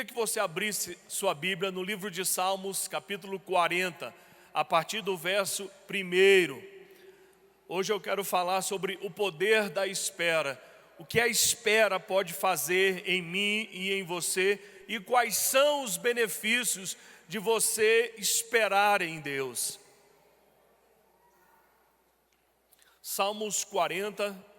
queria que você abrisse sua Bíblia no livro de Salmos, capítulo 40, a partir do verso 1. Hoje eu quero falar sobre o poder da espera. O que a espera pode fazer em mim e em você, e quais são os benefícios de você esperar em Deus. Salmos 40,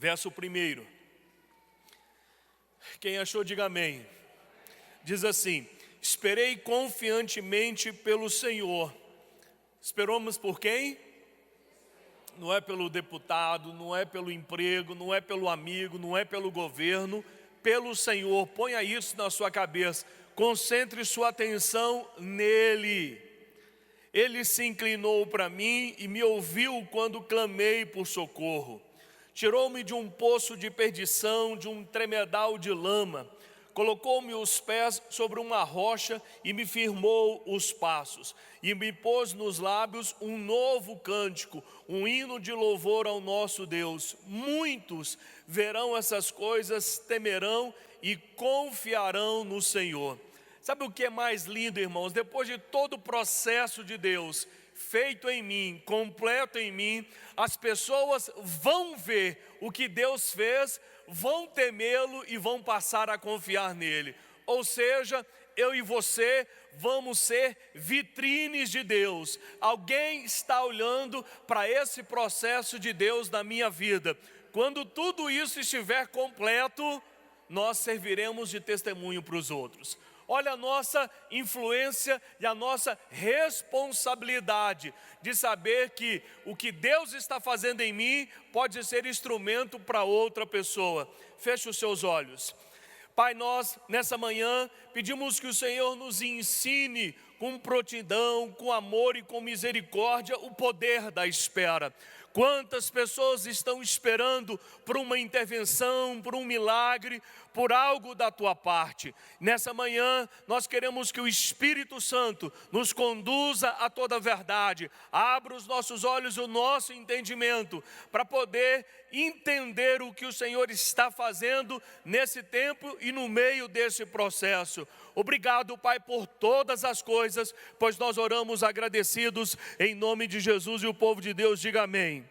verso 1. Quem achou, diga amém. Diz assim: esperei confiantemente pelo Senhor. Esperamos por quem? Não é pelo deputado, não é pelo emprego, não é pelo amigo, não é pelo governo, pelo Senhor. Ponha isso na sua cabeça, concentre sua atenção nele. Ele se inclinou para mim e me ouviu quando clamei por socorro. Tirou-me de um poço de perdição, de um tremedal de lama. Colocou-me os pés sobre uma rocha e me firmou os passos. E me pôs nos lábios um novo cântico, um hino de louvor ao nosso Deus. Muitos verão essas coisas, temerão e confiarão no Senhor. Sabe o que é mais lindo, irmãos? Depois de todo o processo de Deus feito em mim, completo em mim, as pessoas vão ver o que Deus fez, vão temê-lo e vão passar a confiar nele. Ou seja, eu e você vamos ser vitrines de Deus. Alguém está olhando para esse processo de Deus na minha vida. Quando tudo isso estiver completo, nós serviremos de testemunho para os outros. Olha a nossa influência e a nossa responsabilidade de saber que o que Deus está fazendo em mim pode ser instrumento para outra pessoa. Feche os seus olhos. Pai, nós nessa manhã pedimos que o Senhor nos ensine com prontidão, com amor e com misericórdia o poder da espera. Quantas pessoas estão esperando por uma intervenção, por um milagre, por algo da tua parte. Nessa manhã nós queremos que o Espírito Santo nos conduza a toda a verdade. Abra os nossos olhos, o nosso entendimento, para poder entender o que o Senhor está fazendo nesse tempo e no meio desse processo. Obrigado, Pai, por todas as coisas, pois nós oramos agradecidos em nome de Jesus, e o povo de Deus diga amém.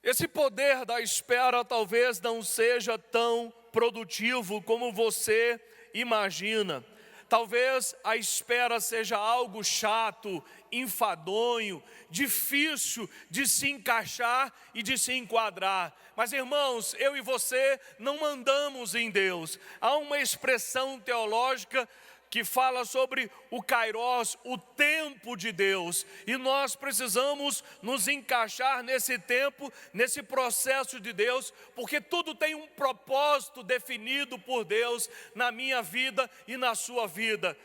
Esse poder da espera talvez não seja tão produtivo como você imagina. Talvez a espera seja algo chato, enfadonho, difícil de se encaixar e de se enquadrar. Mas, irmãos, eu e você não mandamos em Deus. Há uma expressão teológica que fala sobre o Kairos, o tempo de Deus, e nós precisamos nos encaixar nesse tempo, nesse processo de Deus, porque tudo tem um propósito definido por Deus na minha vida e na sua vida.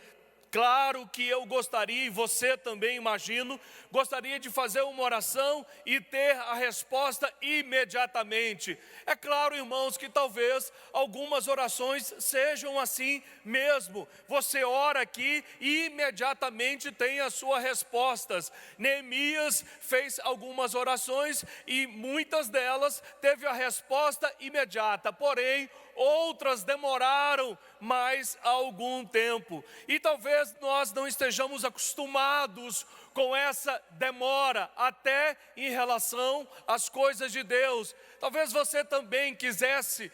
Claro que eu gostaria, e você também imagino, gostaria de fazer uma oração e ter a resposta imediatamente. É claro, irmãos, que talvez algumas orações sejam assim mesmo. Você ora aqui e imediatamente tem as suas respostas. Neemias fez algumas orações e muitas delas teve a resposta imediata, porém outras demoraram mais algum tempo. E talvez nós não estejamos acostumados com essa demora, até em relação às coisas de Deus. Talvez você também quisesse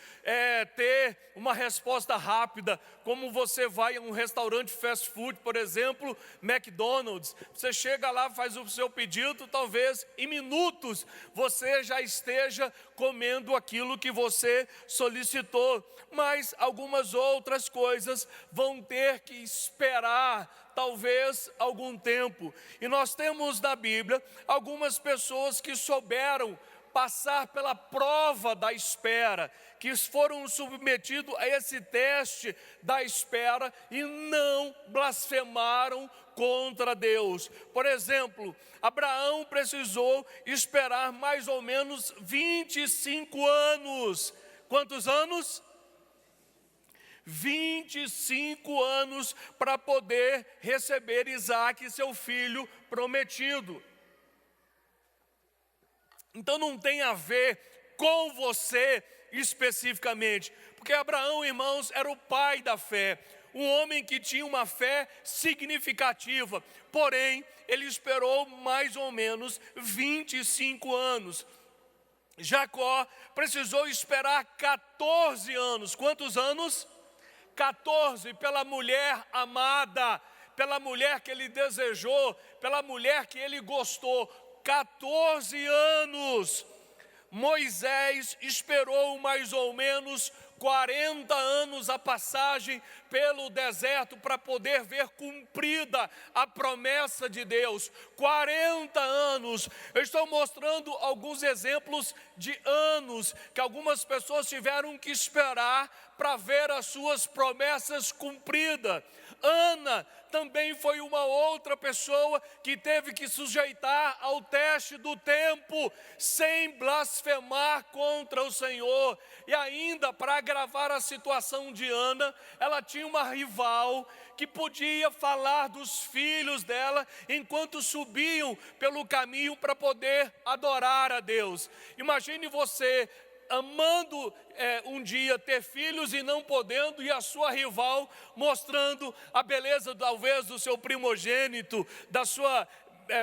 ter uma resposta rápida, como você vai a um restaurante fast food, por exemplo, McDonald's. Você chega lá, faz o seu pedido, talvez em minutos você já esteja comendo aquilo que você solicitou. Mas algumas outras coisas vão ter que esperar talvez algum tempo. E nós temos na Bíblia algumas pessoas que souberam passar pela prova da espera, que foram submetidos a esse teste da espera e não blasfemaram contra Deus. Por exemplo, Abraão precisou esperar mais ou menos 25 anos. Quantos anos? 25 anos para poder receber Isaque, seu filho prometido. Então não tem a ver com você especificamente, porque Abraão, irmãos, era o pai da fé, um homem que tinha uma fé significativa, porém, ele esperou mais ou menos 25 anos. Jacó precisou esperar 14 anos. Quantos anos? 14, pela mulher amada, pela mulher que ele desejou, pela mulher que ele gostou. 14 anos. Moisés esperou mais ou menos 40 anos a passagem pelo deserto para poder ver cumprida a promessa de Deus. 40 anos. Eu estou mostrando alguns exemplos de anos que algumas pessoas tiveram que esperar para ver as suas promessas cumpridas. Ana também foi uma outra pessoa que teve que sujeitar ao teste do tempo, sem blasfemar contra o Senhor. E ainda, para agravar a situação de Ana, ela tinha uma rival que podia falar dos filhos dela enquanto subiam pelo caminho para poder adorar a Deus. Imagine você amando um dia ter filhos e não podendo, e a sua rival mostrando a beleza talvez do seu primogênito, da sua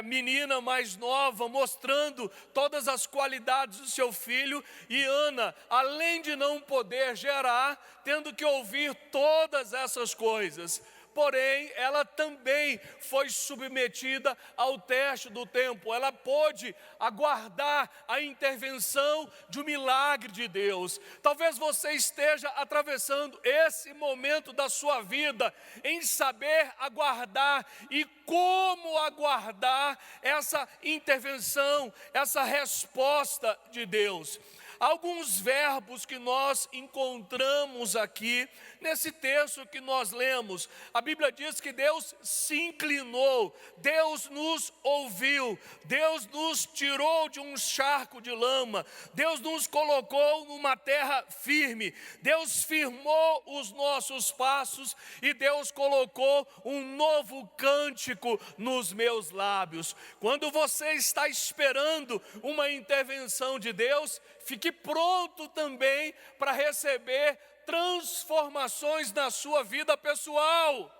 menina mais nova, mostrando todas as qualidades do seu filho, e Ana, além de não poder gerar, tendo que ouvir todas essas coisas. Porém, ela também foi submetida ao teste do tempo. Ela pôde aguardar a intervenção de um milagre de Deus. Talvez você esteja atravessando esse momento da sua vida em saber aguardar e como aguardar essa intervenção, essa resposta de Deus. Alguns verbos que nós encontramos aqui nesse texto que nós lemos. A Bíblia diz que Deus se inclinou, Deus nos ouviu, Deus nos tirou de um charco de lama, Deus nos colocou numa terra firme, Deus firmou os nossos passos e Deus colocou um novo cântico nos meus lábios. Quando você está esperando uma intervenção de Deus, fique pronto também para receber transformações na sua vida pessoal.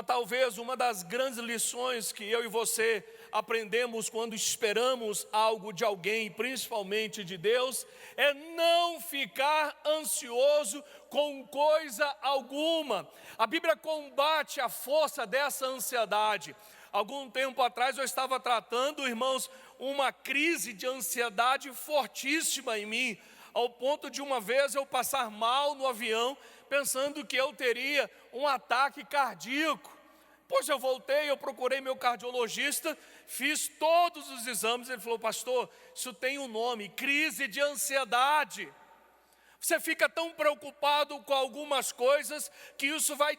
Talvez uma das grandes lições que eu e você aprendemos quando esperamos algo de alguém, principalmente de Deus, é não ficar ansioso com coisa alguma. A Bíblia combate a força dessa ansiedade. Algum tempo atrás eu estava tratando, irmãos, uma crise de ansiedade fortíssima em mim, ao ponto de uma vez eu passar mal no avião, pensando que eu teria um ataque cardíaco. Pois eu voltei, eu procurei meu cardiologista, fiz todos os exames, ele falou: pastor, isso tem um nome, crise de ansiedade. Você fica tão preocupado com algumas coisas que isso vai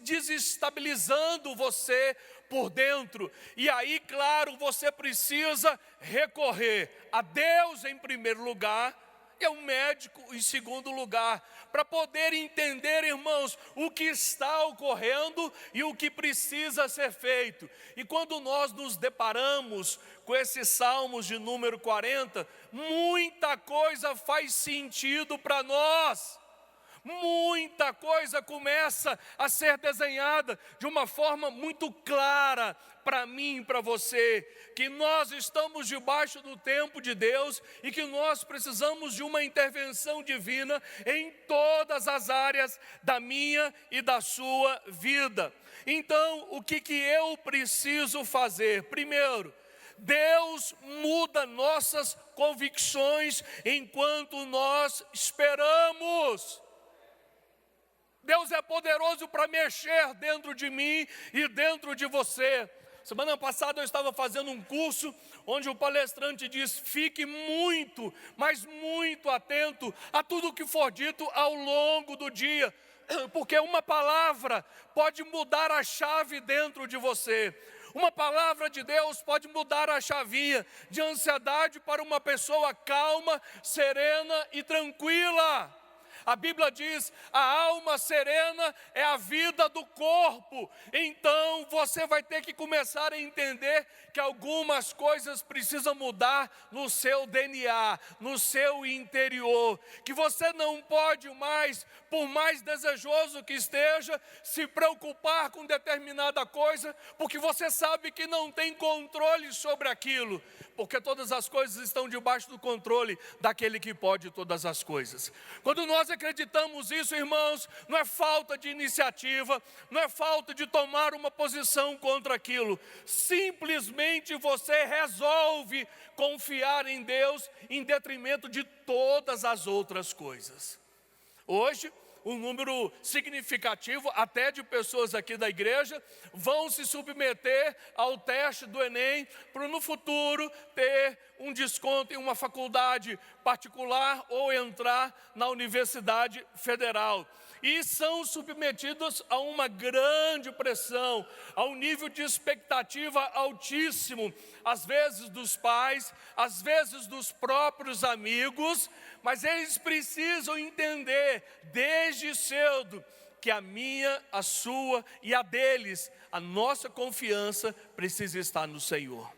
desestabilizando você por dentro. E aí, claro, você precisa recorrer a Deus em primeiro lugar, e ao médico em segundo lugar, para poder entender, irmãos, o que está ocorrendo e o que precisa ser feito. E quando nós nos deparamos com esses salmos de número 40, muita coisa faz sentido para nós. Muita coisa começa a ser desenhada de uma forma muito clara para mim e para você, que nós estamos debaixo do tempo de Deus e que nós precisamos de uma intervenção divina em todas as áreas da minha e da sua vida. Então, o que eu preciso fazer? Primeiro, Deus muda nossas convicções enquanto nós esperamos. Deus é poderoso para mexer dentro de mim e dentro de você. Semana passada eu estava fazendo um curso onde o palestrante diz: fique muito, mas muito atento a tudo que for dito ao longo do dia, porque uma palavra pode mudar a chave dentro de você. Uma palavra de Deus pode mudar a chavinha de ansiedade para uma pessoa calma, serena e tranquila. A Bíblia diz, a alma serena é a vida do corpo. Então você vai ter que começar a entender que algumas coisas precisam mudar no seu DNA, no seu interior. Que você não pode mais, por mais desejoso que esteja, se preocupar com determinada coisa, porque você sabe que não tem controle sobre aquilo. Porque todas as coisas estão debaixo do controle daquele que pode todas as coisas. Quando nós acreditamos isso, irmãos, não é falta de iniciativa, não é falta de tomar uma posição contra aquilo. Simplesmente você resolve confiar em Deus em detrimento de todas as outras coisas. Hoje, um número significativo até de pessoas aqui da igreja vão se submeter ao teste do Enem para no futuro ter um desconto em uma faculdade particular ou entrar na Universidade Federal. E são submetidos a uma grande pressão, a um nível de expectativa altíssimo, às vezes dos pais, às vezes dos próprios amigos, mas eles precisam entender desde cedo que a minha, a sua e a deles, a nossa confiança precisa estar no Senhor.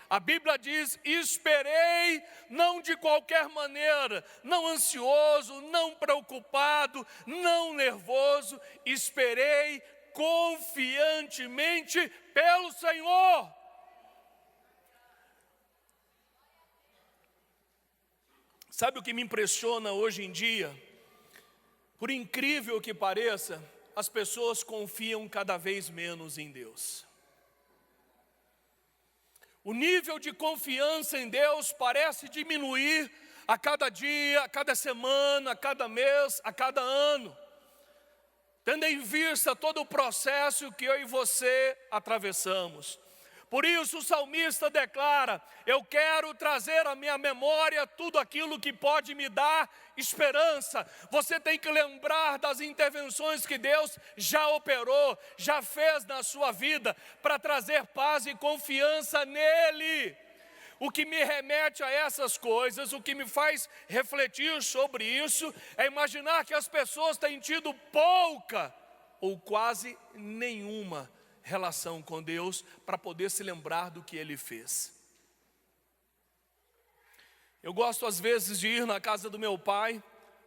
A Bíblia diz, esperei não de qualquer maneira, não ansioso, não preocupado, não nervoso, esperei confiantemente pelo Senhor. Sabe o que me impressiona hoje em dia? Por incrível que pareça, as pessoas confiam cada vez menos em Deus. O nível de confiança em Deus parece diminuir a cada dia, a cada semana, a cada mês, a cada ano, tendo em vista todo o processo que eu e você atravessamos. Por isso o salmista declara, eu quero trazer à minha memória tudo aquilo que pode me dar esperança. Você tem que lembrar das intervenções que Deus já operou, já fez na sua vida, para trazer paz e confiança nele. O que me remete a essas coisas, o que me faz refletir sobre isso, é imaginar que as pessoas têm tido pouca ou quase nenhuma relação com Deus para poder se lembrar do que Ele fez. Eu gosto às vezes de ir na casa do meu pai,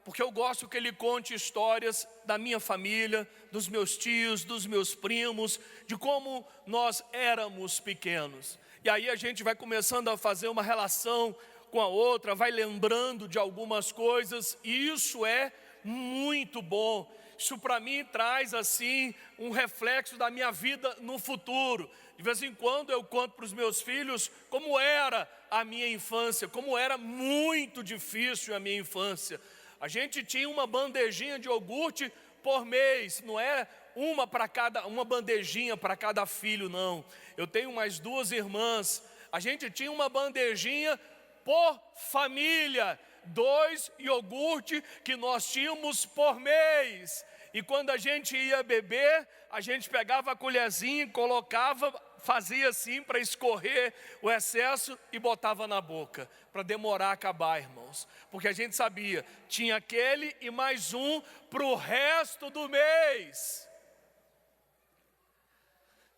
porque eu gosto que ele conte histórias da minha família, dos meus tios, dos meus primos, de como nós éramos pequenos. E aí a gente vai começando a fazer uma relação com a outra, vai lembrando de algumas coisas, e isso é muito bom. Isso para mim traz assim um reflexo da minha vida no futuro. De vez em quando eu conto para os meus filhos como era a minha infância, como era muito difícil a minha infância. A gente tinha uma bandejinha de iogurte por mês, não é uma bandejinha para cada filho, não. Eu tenho mais 2 irmãs, a gente tinha uma bandejinha por família, 2 iogurte que nós tínhamos por mês. E quando a gente ia beber, a gente pegava a colherzinha, colocava, fazia assim para escorrer o excesso e botava na boca, para demorar a acabar, irmãos. Porque a gente sabia, tinha aquele e mais um para o resto do mês.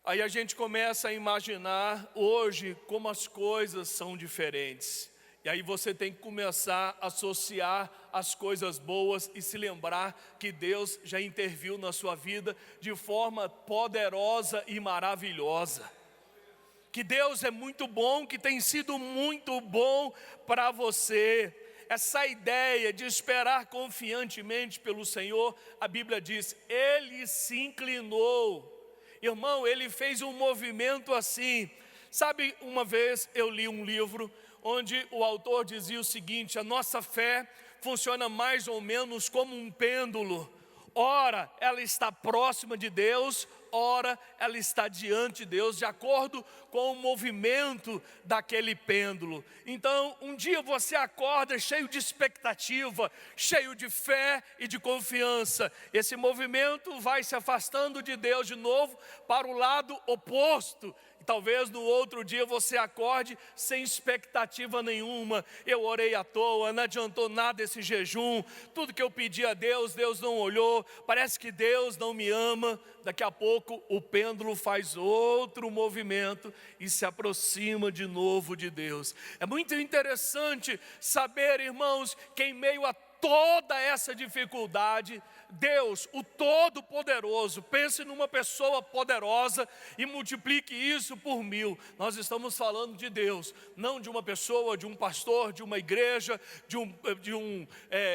Aí a gente começa a imaginar hoje como as coisas são diferentes. E aí você tem que começar a associar as coisas boas e se lembrar que Deus já interviu na sua vida de forma poderosa e maravilhosa. Que Deus é muito bom, que tem sido muito bom para você. Essa ideia de esperar confiantemente pelo Senhor, a Bíblia diz, Ele se inclinou. Irmão, Ele fez um movimento assim. Sabe, uma vez eu li um livro onde o autor dizia o seguinte, a nossa fé funciona mais ou menos como um pêndulo. Ora, ela está próxima de Deus, ora ela está diante de Deus, de acordo com o movimento daquele pêndulo. Então, um dia você acorda cheio de expectativa, cheio de fé e de confiança. Esse movimento vai se afastando de Deus de novo para o lado oposto. Talvez no outro dia você acorde sem expectativa nenhuma. Eu orei à toa, não adiantou nada esse jejum. Tudo que eu pedi a Deus, Deus não olhou. Parece que Deus não me ama. Daqui a pouco o pêndulo faz outro movimento e se aproxima de novo de Deus. É muito interessante saber, irmãos, que em meio a toda essa dificuldade, Deus, o Todo-Poderoso, pense numa pessoa poderosa e multiplique isso por 1000. Nós estamos falando de Deus, não de uma pessoa, de um pastor, de uma igreja, de um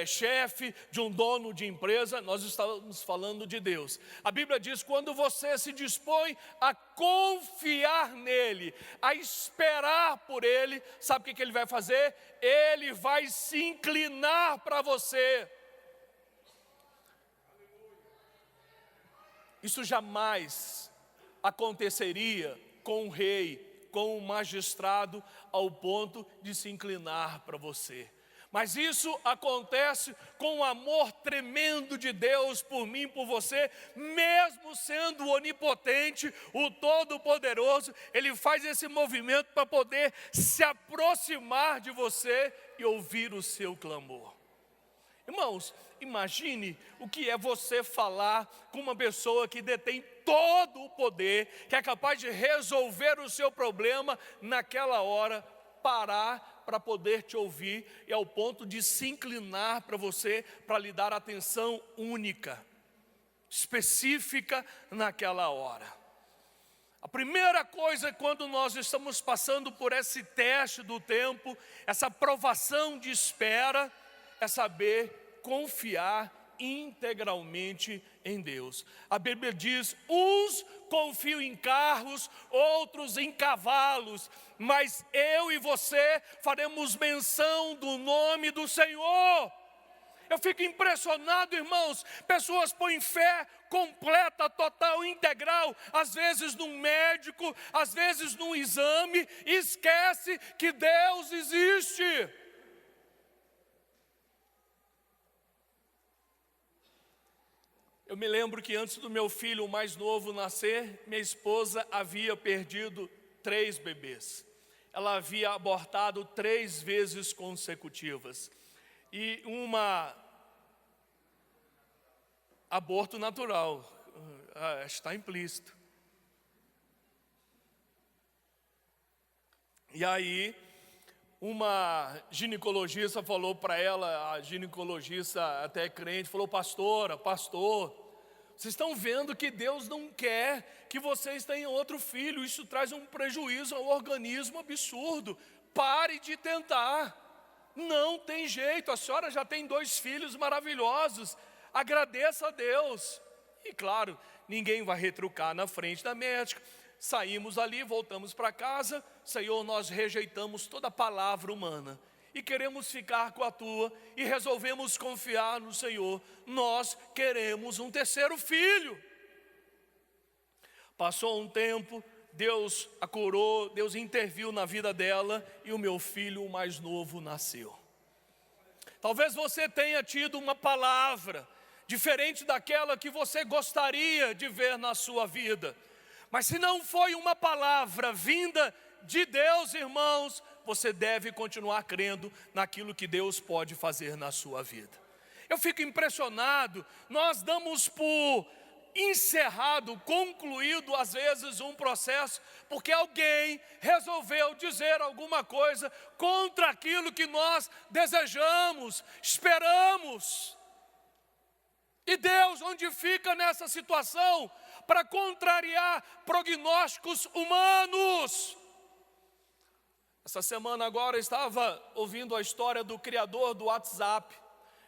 chefe, de um dono de empresa. Nós estamos falando de Deus. A Bíblia diz: quando você se dispõe a confiar nele, a esperar por ele, sabe o que ele vai fazer? Ele vai se inclinar para você. Isso jamais aconteceria com um rei, com um magistrado, ao ponto de se inclinar para você. Mas isso acontece com o amor tremendo de Deus por mim, por você, mesmo sendo onipotente, o Todo-Poderoso, Ele faz esse movimento para poder se aproximar de você e ouvir o seu clamor. Irmãos, imagine o que é você falar com uma pessoa que detém todo o poder, que é capaz de resolver o seu problema naquela hora, parar para poder te ouvir e ao ponto de se inclinar para você, para lhe dar atenção única, específica naquela hora. A primeira coisa quando nós estamos passando por esse teste do tempo, essa provação de espera, é saber confiar integralmente em Deus. A Bíblia diz: uns confiam em carros, outros em cavalos, mas eu e você faremos menção do nome do Senhor. Eu fico impressionado, irmãos, pessoas põem fé completa, total, integral, às vezes num médico, às vezes num exame, e esquece que Deus existe. Eu me lembro que antes do meu filho, o mais novo, nascer, minha esposa havia perdido 3 bebês. Ela havia abortado 3 vezes consecutivas. E aborto natural, está implícito. E aí, uma ginecologista falou para ela, a ginecologista até crente, falou: pastor, vocês estão vendo que Deus não quer que vocês tenham outro filho, isso traz um prejuízo ao organismo absurdo, pare de tentar, não tem jeito, a senhora já tem 2 filhos maravilhosos, agradeça a Deus. E claro, ninguém vai retrucar na frente da médica. Saímos ali, voltamos para casa. Senhor, nós rejeitamos toda palavra humana e queremos ficar com a tua, e resolvemos confiar no Senhor. Nós queremos um 3º filho. Passou um tempo, Deus a curou, Deus interviu na vida dela, e o meu filho, o mais novo, nasceu. Talvez você tenha tido uma palavra diferente daquela que você gostaria de ver na sua vida, mas se não foi uma palavra vinda de Deus, irmãos, você deve continuar crendo naquilo que Deus pode fazer na sua vida. Eu fico impressionado, nós damos por encerrado, concluído às vezes um processo, porque alguém resolveu dizer alguma coisa contra aquilo que nós desejamos, esperamos. E Deus, onde fica nessa situação para contrariar prognósticos humanos? Essa semana agora eu estava ouvindo a história do criador do WhatsApp.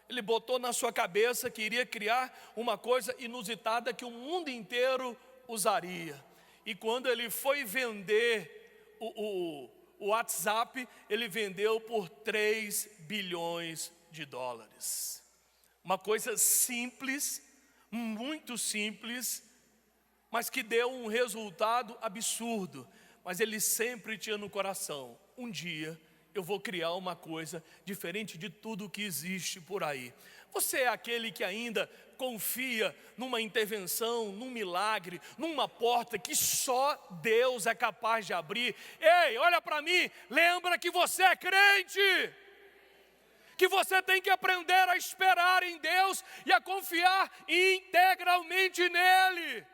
Ele botou na sua cabeça que iria criar uma coisa inusitada que o mundo inteiro usaria. E quando ele foi vender o WhatsApp, ele vendeu por 3 bilhões de dólares. Uma coisa simples, muito simples, mas que deu um resultado absurdo. Mas ele sempre tinha no coração: um dia eu vou criar uma coisa diferente de tudo que existe por aí. Você é aquele que ainda confia numa intervenção, num milagre, numa porta que só Deus é capaz de abrir? Ei, olha para mim, lembra que você é crente, que você tem que aprender a esperar em Deus e a confiar integralmente nele.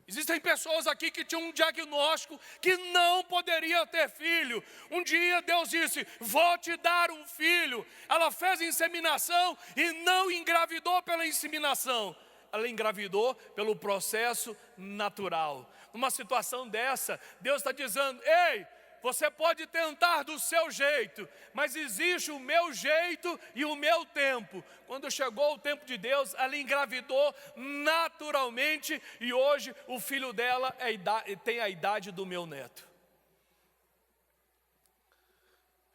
Existem pessoas aqui que tinham um diagnóstico que não poderia ter filho. Um dia Deus disse: vou te dar um filho. Ela fez inseminação e não engravidou pela inseminação. Ela engravidou pelo processo natural. Numa situação dessa, Deus está dizendo: ei, você pode tentar do seu jeito, mas existe o meu jeito e o meu tempo. Quando chegou o tempo de Deus, ela engravidou naturalmente e hoje o filho dela tem a idade do meu neto.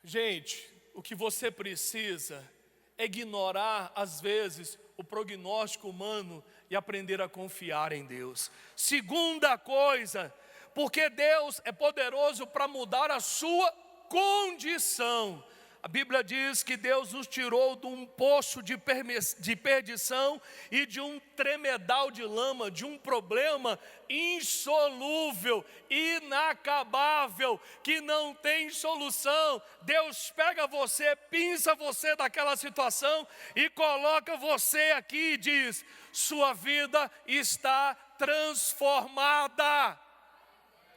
Gente, o que você precisa é ignorar às vezes o prognóstico humano e aprender a confiar em Deus. Segunda coisa, porque Deus é poderoso para mudar a sua condição. A Bíblia diz que Deus nos tirou de um poço de perdição e de um tremedal de lama, de um problema insolúvel, inacabável, que não tem solução. Deus pega você, pinça você daquela situação e coloca você aqui e diz: sua vida está transformada.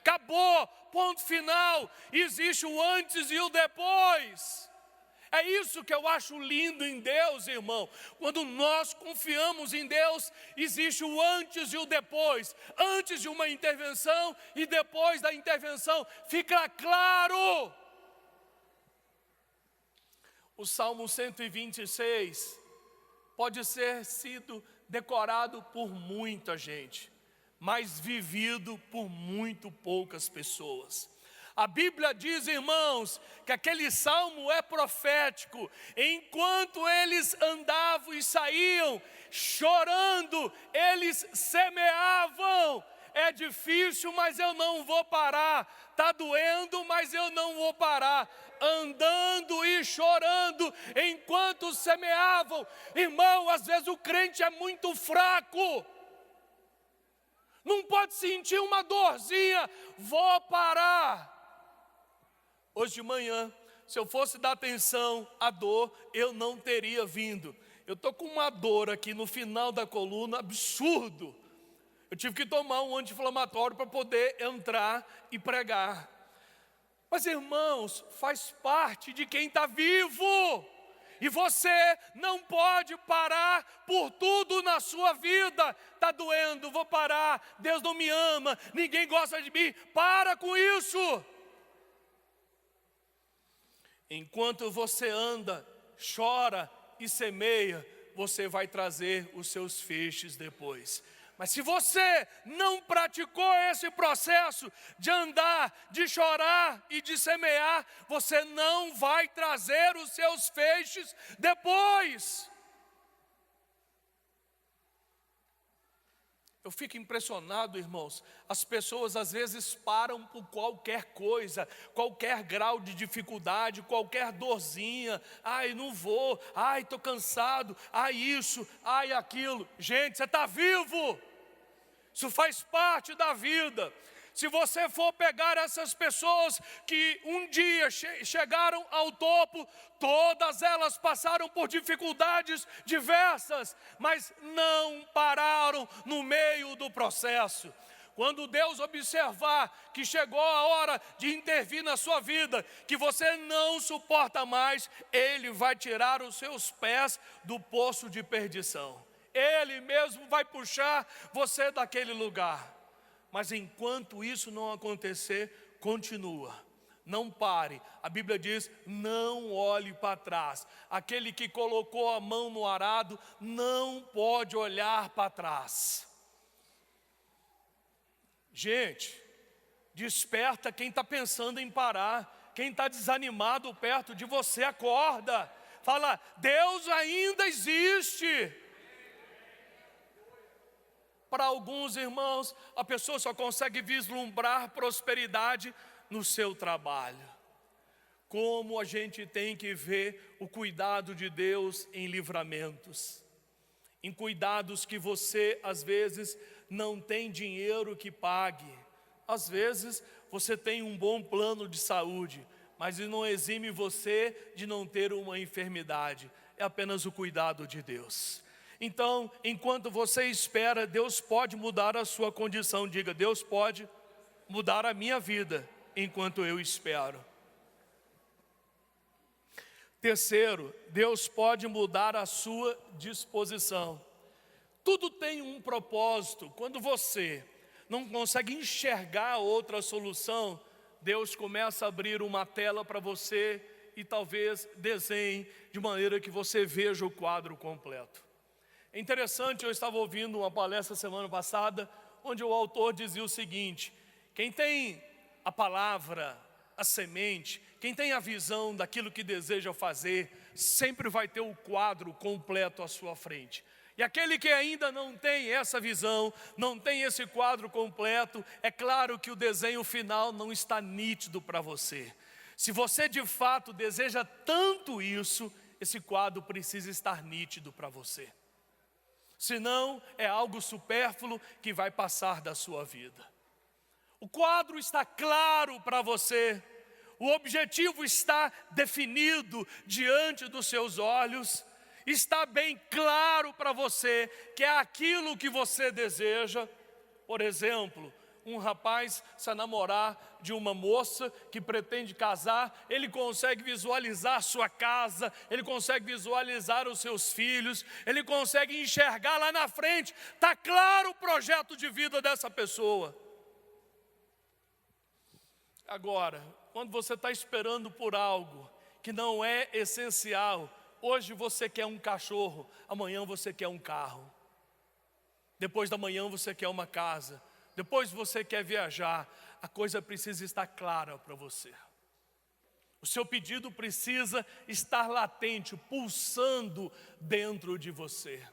Acabou, ponto final. Existe o antes e o depois. É isso que eu acho lindo em Deus, irmão. Quando nós confiamos em Deus, existe o antes e o depois. Antes de uma intervenção e depois da intervenção, fica claro. O Salmo 126 pode ser sido decorado por muita gente, mas vivido por muito poucas pessoas. A Bíblia diz, irmãos, que aquele salmo é profético. Enquanto eles andavam e saíam chorando, eles semeavam. É difícil, mas eu não vou parar. Está doendo, mas eu não vou parar. Andando e chorando enquanto semeavam. Irmão, às vezes o crente é muito fraco. Não pode sentir uma dorzinha, vou parar. Hoje de manhã, se eu fosse dar atenção à dor, eu não teria vindo. Eu estou com uma dor aqui no final da coluna, absurdo. Eu tive que tomar um anti-inflamatório para poder entrar e pregar. Mas irmãos, faz parte de quem está vivo. E você não pode parar por tudo na sua vida. Está doendo, vou parar, Deus não me ama, ninguém gosta de mim. Para com isso. Enquanto você anda, chora e semeia, você vai trazer os seus feixes depois. Mas se você não praticou esse processo de andar, de chorar e de semear, você não vai trazer os seus feixes depois. Eu fico impressionado, irmãos, as pessoas às vezes param por qualquer coisa, qualquer grau de dificuldade, qualquer dorzinha. Ai, não vou, ai, estou cansado, ai isso, ai aquilo. Gente, você está vivo, isso faz parte da vida. Se você for pegar essas pessoas que um dia chegaram ao topo, todas elas passaram por dificuldades diversas, mas não pararam no meio do processo. Quando Deus observar que chegou a hora de intervir na sua vida, que você não suporta mais, Ele vai tirar os seus pés do poço de perdição. Ele mesmo vai puxar você daquele lugar. Mas enquanto isso não acontecer, continua, não pare. A Bíblia diz, não olhe para trás. Aquele que colocou a mão no arado, não pode olhar para trás. Gente, desperta quem está pensando em parar. Quem está desanimado perto de você, acorda. Fala, Deus ainda existe. Para alguns irmãos, a pessoa só consegue vislumbrar prosperidade no seu trabalho. Como a gente tem que ver o cuidado de Deus em livramentos, em cuidados que você às vezes não tem dinheiro que pague. Às vezes você tem um bom plano de saúde, mas isso não exime você de não ter uma enfermidade. É apenas o cuidado de Deus. Então, enquanto você espera, Deus pode mudar a sua condição. Diga, Deus pode mudar a minha vida enquanto eu espero. Terceiro, Deus pode mudar a sua disposição. Tudo tem um propósito. Quando você não consegue enxergar outra solução, Deus começa a abrir uma tela para você e talvez desenhe de maneira que você veja o quadro completo. É interessante, eu estava ouvindo uma palestra semana passada, onde o autor dizia o seguinte: quem tem a palavra, a semente, quem tem a visão daquilo que deseja fazer, sempre vai ter o quadro completo à sua frente. E aquele que ainda não tem essa visão, não tem esse quadro completo, é claro que o desenho final não está nítido para você. Se você de fato deseja tanto isso, esse quadro precisa estar nítido para você. Senão é algo supérfluo que vai passar da sua vida. O quadro está claro para você. O objetivo está definido diante dos seus olhos, está bem claro para você que é aquilo que você deseja. Por exemplo, um rapaz se namorar de uma moça que pretende casar, ele consegue visualizar sua casa, ele consegue visualizar os seus filhos, ele consegue enxergar lá na frente, está claro o projeto de vida dessa pessoa. Agora, quando você está esperando por algo que não é essencial, hoje você quer um cachorro, amanhã você quer um carro, depois da manhã você quer uma casa, depois você quer viajar, a coisa precisa estar clara para você. O seu pedido precisa estar latente, pulsando dentro de você.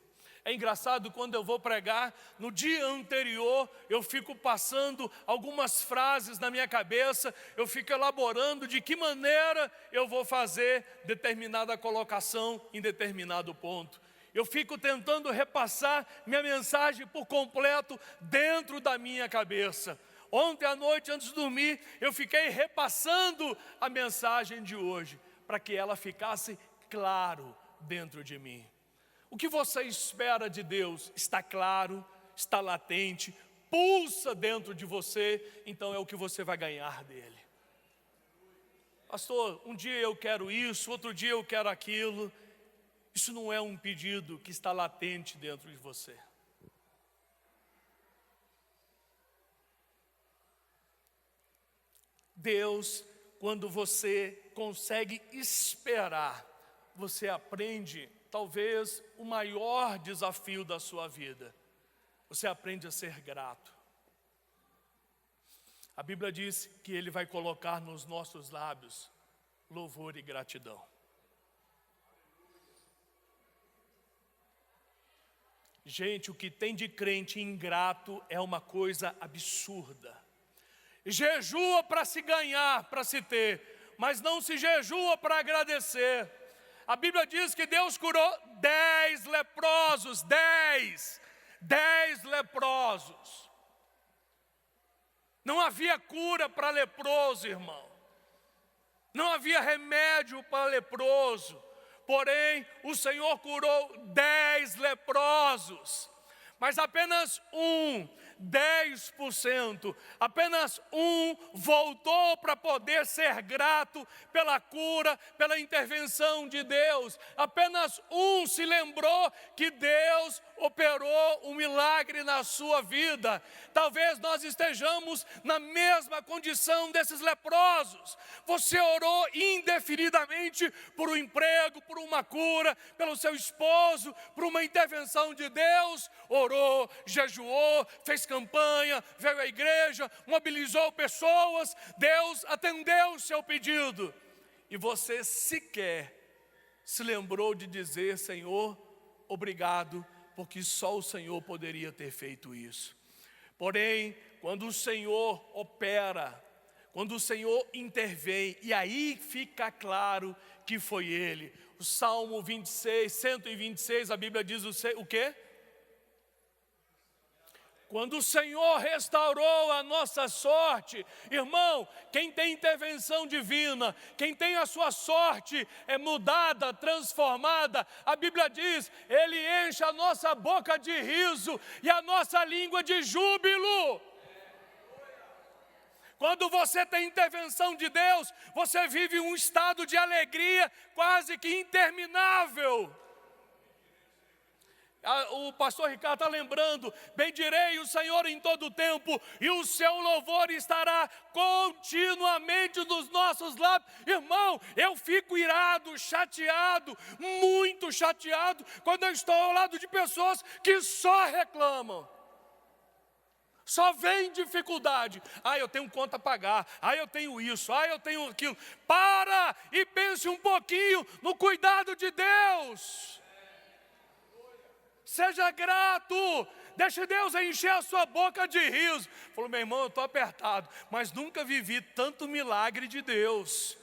É engraçado, quando eu vou pregar, no dia anterior eu fico passando algumas frases na minha cabeça, eu fico elaborando de que maneira eu vou fazer determinada colocação em determinado ponto. Eu fico tentando repassar minha mensagem por completo dentro da minha cabeça. Ontem à noite, antes de dormir, eu fiquei repassando a mensagem de hoje, para que ela ficasse claro dentro de mim. O que você espera de Deus está claro, está latente, pulsa dentro de você, então é o que você vai ganhar dele. Pastor, um dia eu quero isso, outro dia eu quero aquilo. Isso não é um pedido que está latente dentro de você. Deus, quando você consegue esperar, você aprende talvez o maior desafio da sua vida. Você aprende a ser grato. A Bíblia diz que Ele vai colocar nos nossos lábios louvor e gratidão. Gente, o que tem de crente ingrato é uma coisa absurda. Jejua para se ganhar, para se ter, mas não se jejua para agradecer. A Bíblia diz que Deus curou 10 leprosos, 10 leprosos. Não havia cura para leproso, irmão. Não havia remédio para leproso. Porém, o Senhor curou 10 leprosos. Mas apenas 10%, apenas voltou para poder ser grato pela cura, pela intervenção de Deus. Apenas se lembrou que Deus operou um milagre na sua vida. Talvez nós estejamos na mesma condição desses leprosos. Você orou indefinidamente por um emprego, por uma cura, pelo seu esposo, por uma intervenção de Deus. Orou, jejuou, fez campanha, veio à igreja, mobilizou pessoas. Deus atendeu o seu pedido. E você sequer se lembrou de dizer: Senhor, obrigado porque só o Senhor poderia ter feito isso. Porém, quando o Senhor opera, quando o Senhor intervém, e aí fica claro que foi Ele. O Salmo 26, 126, a Bíblia diz o quê? Quando o Senhor restaurou a nossa sorte, irmão, quem tem intervenção divina, quem tem a sua sorte mudada, transformada, a Bíblia diz, Ele enche a nossa boca de riso e a nossa língua de júbilo. Quando você tem intervenção de Deus, você vive um estado de alegria quase que interminável. O pastor Ricardo está lembrando, bendirei o Senhor em todo o tempo, e o seu louvor estará continuamente nos nossos lábios. Irmão, eu fico irado, chateado, muito chateado, quando eu estou ao lado de pessoas que só reclamam. Só vem dificuldade. Eu tenho conta a pagar. Eu tenho isso. Eu tenho aquilo. Para e pense um pouquinho no cuidado de Deus. Seja grato. Deixe Deus encher a sua boca de riso. Falou, meu irmão, eu estou apertado, mas nunca vivi tanto milagre de Deus.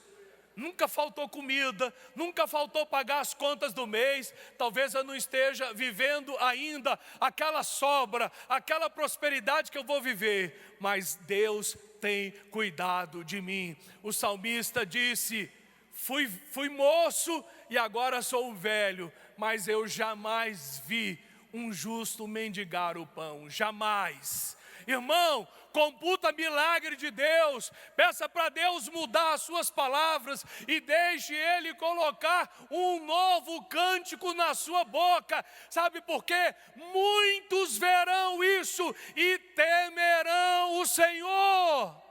Nunca faltou comida, nunca faltou pagar as contas do mês. Talvez eu não esteja vivendo ainda aquela sobra, aquela prosperidade que eu vou viver, mas Deus tem cuidado de mim. O salmista disse, fui moço e agora sou velho, mas eu jamais vi um justo mendigar o pão, jamais. Irmão, computa milagre de Deus, peça para Deus mudar as suas palavras e deixe Ele colocar um novo cântico na sua boca. Sabe por quê? Muitos verão isso e temerão o Senhor.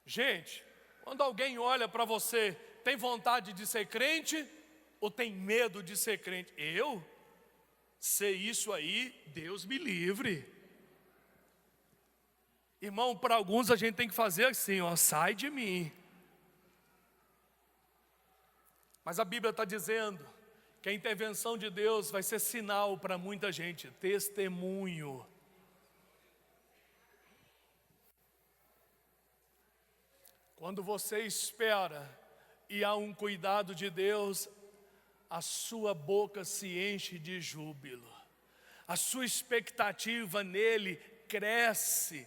Gente, quando alguém olha para você, tem vontade de ser crente ou tem medo de ser crente? Eu? Ser isso aí, Deus me livre. Irmão, para alguns a gente tem que fazer assim, sai de mim. Mas a Bíblia está dizendo que a intervenção de Deus vai ser sinal para muita gente, testemunho. Quando você espera e há um cuidado de Deus, a sua boca se enche de júbilo, a sua expectativa nele cresce.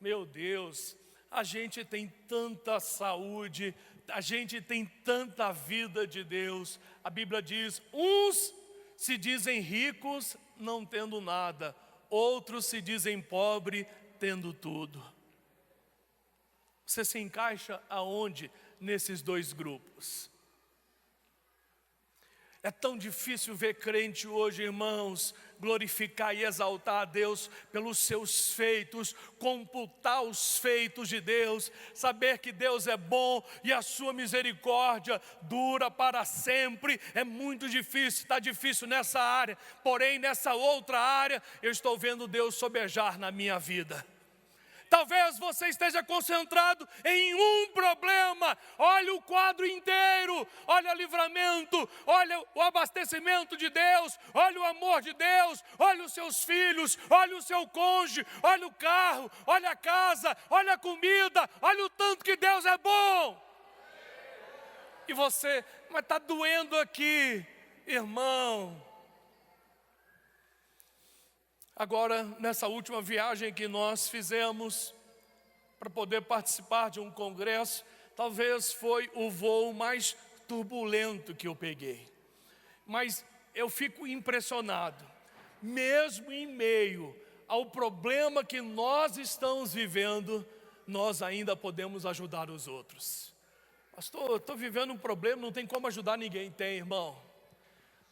Meu Deus, a gente tem tanta saúde, a gente tem tanta vida de Deus. A Bíblia diz, uns se dizem ricos não tendo nada, outros se dizem pobres tendo tudo. Você se encaixa aonde nesses dois grupos? É tão difícil ver crente hoje, irmãos, glorificar e exaltar a Deus pelos seus feitos, computar os feitos de Deus, saber que Deus é bom e a sua misericórdia dura para sempre. É muito difícil, está difícil nessa área, porém nessa outra área eu estou vendo Deus sobejar na minha vida. Talvez você esteja concentrado em um problema. Olha o quadro inteiro, olha o livramento, olha o abastecimento de Deus, olha o amor de Deus, olha os seus filhos, olha o seu cônjuge, olha o carro, olha a casa, olha a comida, olha o tanto que Deus é bom. E você, mas está doendo aqui, irmão. Agora, nessa última viagem que nós fizemos para poder participar de um congresso, talvez foi o voo mais turbulento que eu peguei. Mas eu fico impressionado, mesmo em meio ao problema que nós estamos vivendo, nós ainda podemos ajudar os outros. Pastor, eu estou vivendo um problema, não tem como ajudar ninguém. Tem, irmão.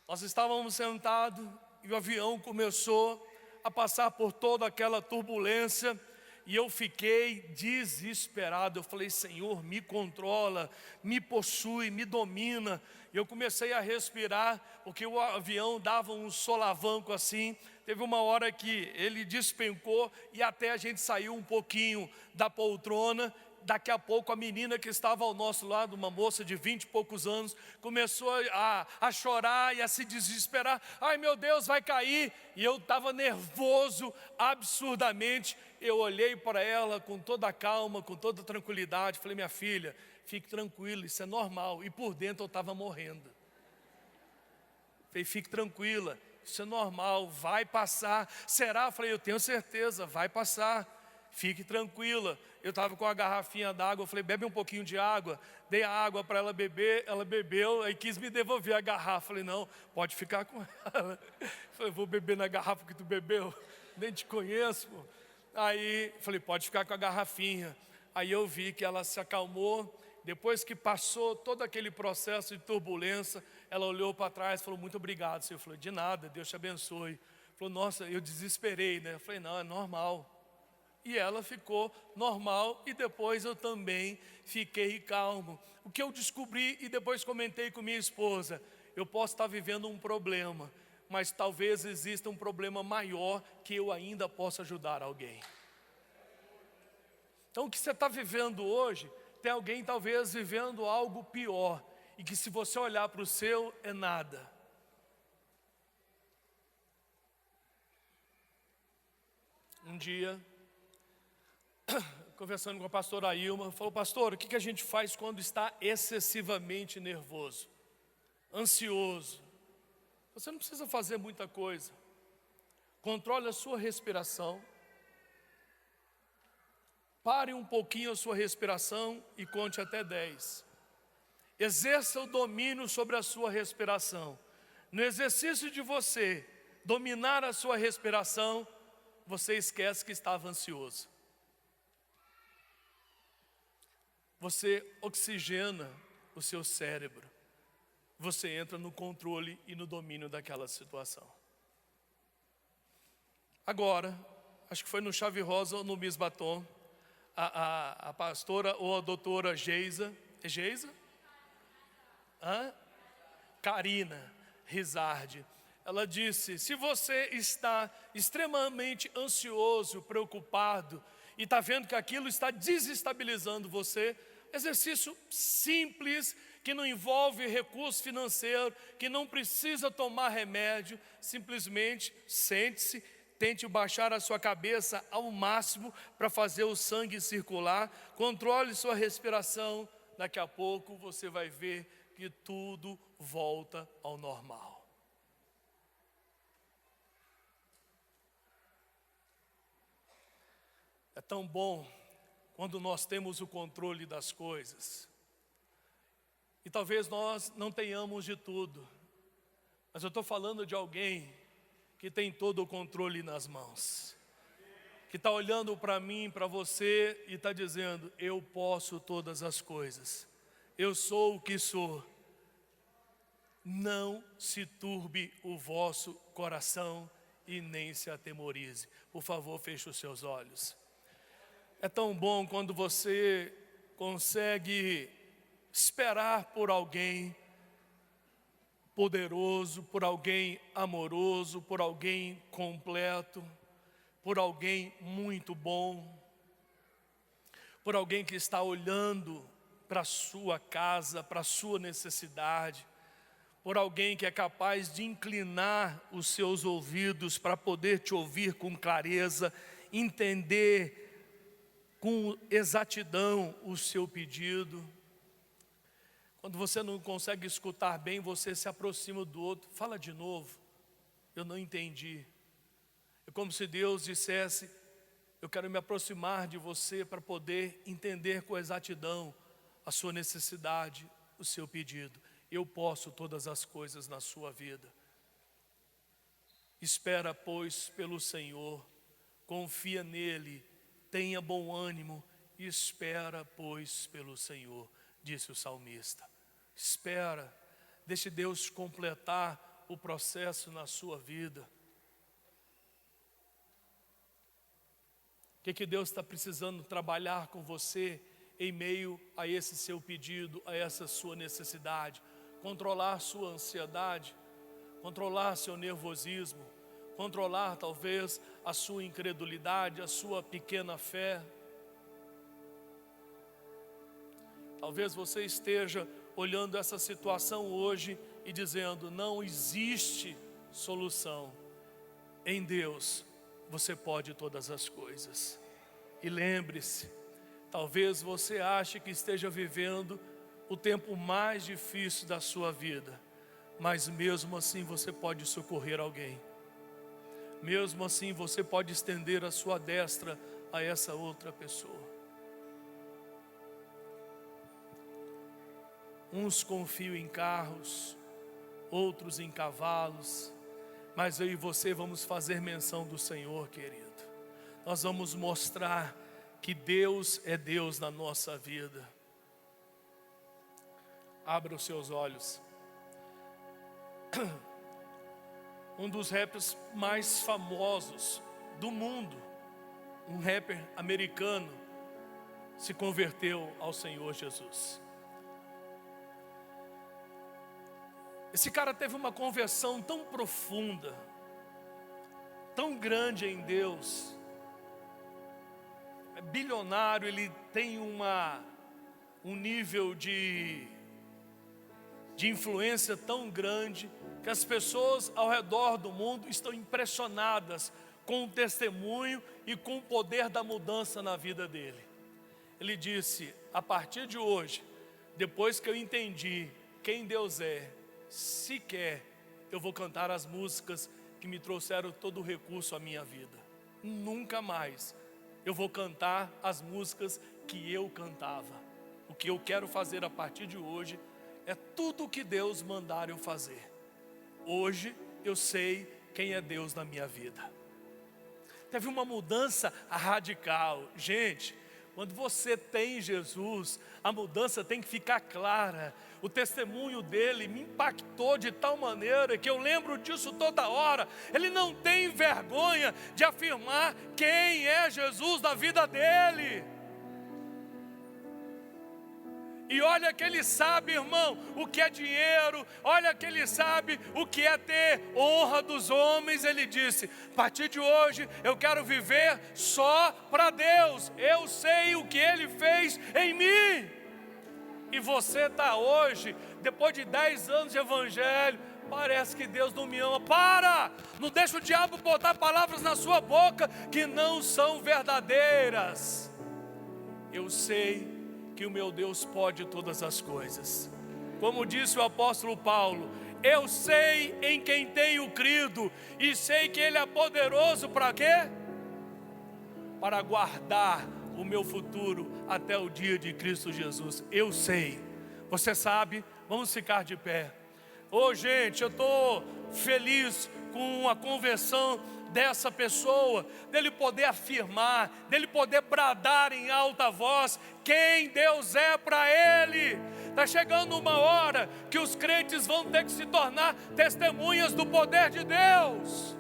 Nós estávamos sentados e o avião começou a passar por toda aquela turbulência, e eu fiquei desesperado. Eu falei, Senhor, me controla, me possui, me domina. E eu comecei a respirar, porque o avião dava um solavanco assim. Teve uma hora que ele despencou e até a gente saiu um pouquinho da poltrona. daqui a pouco a menina que estava ao nosso lado, uma moça de 20 e poucos anos, começou a chorar e a se desesperar. Ai meu Deus, vai cair. E eu estava nervoso absurdamente. Eu olhei para ela com toda a calma, com toda a tranquilidade. Falei, minha filha, fique tranquila, isso é normal. E por dentro eu estava morrendo. Falei, fique tranquila, isso é normal, vai passar. Será? Falei, eu tenho certeza, vai passar. Fique tranquila. Eu estava com a garrafinha d'água, eu falei, bebe um pouquinho de água. Dei a água para ela beber, ela bebeu, aí quis me devolver a garrafa. Falei, não, pode ficar com ela. Falei, vou beber na garrafa que tu bebeu, nem te conheço. Pô. Aí, falei, pode ficar com a garrafinha. Aí eu vi que ela se acalmou. Depois que passou todo aquele processo de turbulência, ela olhou para trás e falou, muito obrigado, Senhor. Eu falei, de nada, Deus te abençoe. Falou, nossa, eu desesperei, né? Eu falei, não, é normal. E ela ficou normal e depois eu também fiquei calmo. O que eu descobri e depois comentei com minha esposa, eu posso estar vivendo um problema, mas talvez exista um problema maior que eu ainda possa ajudar alguém. Então o que você está vivendo hoje, tem alguém talvez vivendo algo pior, e que se você olhar para o seu, é nada. Um dia, conversando com a pastora Ilma, falou, pastor, o que a gente faz quando está excessivamente nervoso, ansioso? Você não precisa fazer muita coisa. Controle a sua respiração. Pare um pouquinho a sua respiração e conte até 10. Exerça o domínio sobre a sua respiração. No exercício de você dominar a sua respiração, você esquece que estava ansioso. Você oxigena o seu cérebro. Você entra no controle e no domínio daquela situação. Agora, acho que foi no Chave Rosa ou no Miss Batom, a pastora ou a doutora Geisa, é Geisa? Karina Rizardi, ela disse, se você está extremamente ansioso, preocupado, e está vendo que aquilo está desestabilizando você, exercício simples, que não envolve recurso financeiro, que não precisa tomar remédio, simplesmente sente-se, tente baixar a sua cabeça ao máximo para fazer o sangue circular, controle sua respiração, daqui a pouco você vai ver que tudo volta ao normal. É tão bom quando nós temos o controle das coisas. E talvez nós não tenhamos de tudo, mas eu estou falando de alguém que tem todo o controle nas mãos, que está olhando para mim, para você e está dizendo, eu posso todas as coisas, eu sou o que sou. Não se turbe o vosso coração e nem se atemorize. Por favor, feche os seus olhos. É tão bom quando você consegue esperar por alguém poderoso, por alguém amoroso, por alguém completo, por alguém muito bom, por alguém que está olhando para a sua casa, para a sua necessidade, por alguém que é capaz de inclinar os seus ouvidos para poder te ouvir com clareza, entender com exatidão o seu pedido. Quando você não consegue escutar bem, você se aproxima do outro, fala de novo, eu não entendi. É como se Deus dissesse, eu quero me aproximar de você para poder entender com exatidão a sua necessidade, o seu pedido. Eu posso todas as coisas na sua vida. Espera, pois, pelo Senhor, confia nele, tenha bom ânimo, espera, pois, pelo Senhor, disse o salmista. Espera, deixe Deus completar o processo na sua vida. O que Deus está precisando trabalhar com você em meio a esse seu pedido, a essa sua necessidade? Controlar sua ansiedade, controlar seu nervosismo, controlar talvez a sua incredulidade, a sua pequena fé. Talvez você esteja olhando essa situação hoje e dizendo: não existe solução. Em Deus você pode todas as coisas. E lembre-se, talvez você ache que esteja vivendo o tempo mais difícil da sua vida, mas mesmo assim você pode socorrer alguém. Mesmo assim você pode estender a sua destra a essa outra pessoa. Uns confiam em carros, outros em cavalos, mas eu e você vamos fazer menção do Senhor, querido. Nós vamos mostrar que Deus é Deus na nossa vida. Abra os seus olhos. Um dos rappers mais famosos do mundo, um rapper americano, se converteu ao Senhor Jesus. Esse cara teve uma conversão tão profunda, tão grande em Deus. É bilionário, ele tem um nível de influência tão grande, que as pessoas ao redor do mundo estão impressionadas com o testemunho e com o poder da mudança na vida dele. Ele disse: a partir de hoje, depois que eu entendi quem Deus é, sequer eu vou cantar as músicas que me trouxeram todo o recurso à minha vida. Nunca mais eu vou cantar as músicas que eu cantava. O que eu quero fazer a partir de hoje é tudo o que Deus mandar eu fazer. Hoje eu sei quem é Deus na minha vida. Teve uma mudança radical. Gente, quando você tem Jesus, a mudança tem que ficar clara. O testemunho dele me impactou de tal maneira que eu lembro disso toda hora. Ele não tem vergonha de afirmar quem é Jesus na vida dele. E olha que ele sabe, irmão, o que é dinheiro. Olha que ele sabe o que é ter honra dos homens. Ele disse: a partir de hoje eu quero viver só para Deus. Eu sei o que Ele fez em mim. E você está hoje, depois de 10 anos de evangelho, parece que Deus não me ama. Para! Não deixa o diabo botar palavras na sua boca que não são verdadeiras. Eu sei que o meu Deus pode todas as coisas. Como disse o apóstolo Paulo: eu sei em quem tenho crido, e sei que Ele é poderoso para quê? Para guardar o meu futuro até o dia de Cristo Jesus. Eu sei. Você sabe? Vamos ficar de pé. Gente, eu estou feliz com a conversão dessa pessoa, dele poder afirmar, dele poder bradar em alta voz quem Deus é para ele. Está chegando uma hora que os crentes vão ter que se tornar testemunhas do poder de Deus.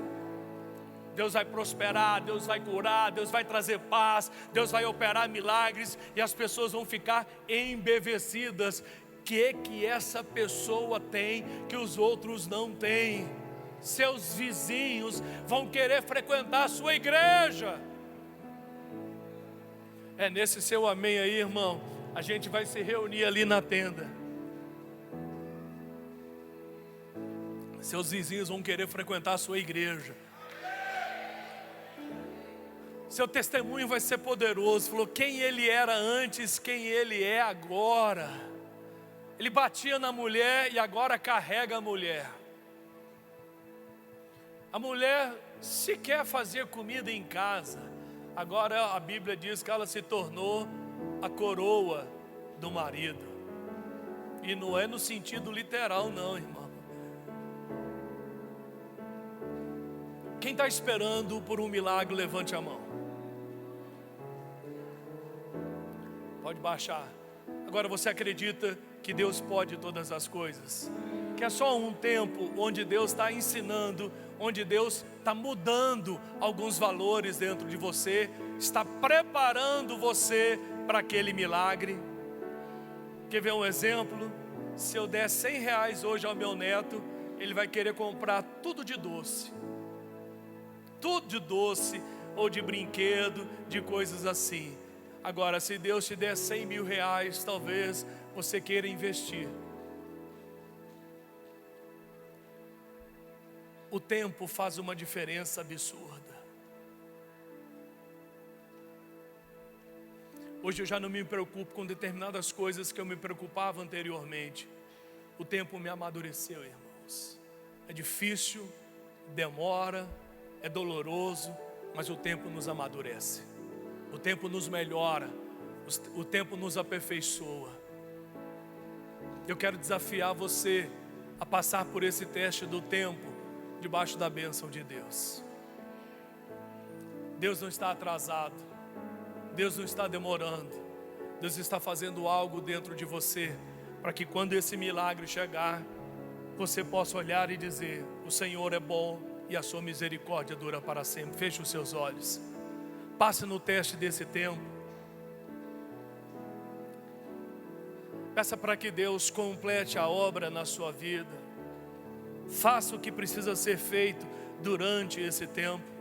Deus vai prosperar, Deus vai curar, Deus vai trazer paz, Deus vai operar milagres, e as pessoas vão ficar embevecidas. Que essa pessoa tem que os outros não têm? Seus vizinhos vão querer frequentar a sua igreja. É nesse seu amém aí, irmão, a gente vai se reunir ali na tenda. Seus vizinhos vão querer frequentar a sua igreja. Seu testemunho vai ser poderoso. Falou quem ele era antes, quem ele é agora. Ele batia na mulher e agora carrega a mulher. A mulher sequer fazia comida em casa. Agora a Bíblia diz que ela se tornou a coroa do marido. E não é no sentido literal não, irmão. Quem está esperando por um milagre, levante a mão. Pode baixar. Agora você acredita que Deus pode todas as coisas? Que é só um tempo onde Deus está ensinando, onde Deus está mudando alguns valores dentro de você, está preparando você para aquele milagre. Quer ver um exemplo? Se eu der 100 reais hoje ao meu neto, ele vai querer comprar tudo de doce. Tudo de doce, ou de brinquedo, de coisas assim. Agora, se Deus te der 100 mil reais, talvez você queira investir. O tempo faz uma diferença absurda. Hoje eu já não me preocupo com determinadas coisas que eu me preocupava anteriormente. O tempo me amadureceu, irmãos. É difícil, demora, é doloroso, mas o tempo nos amadurece. O tempo nos melhora, o tempo nos aperfeiçoa. Eu quero desafiar você a passar por esse teste do tempo, debaixo da bênção de Deus. Deus não está atrasado, Deus não está demorando, Deus está fazendo algo dentro de você, para que quando esse milagre chegar, você possa olhar e dizer: o Senhor é bom e a sua misericórdia dura para sempre. Feche os seus olhos, passe no teste desse tempo, peça para que Deus complete a obra na sua vida, faça o que precisa ser feito durante esse tempo.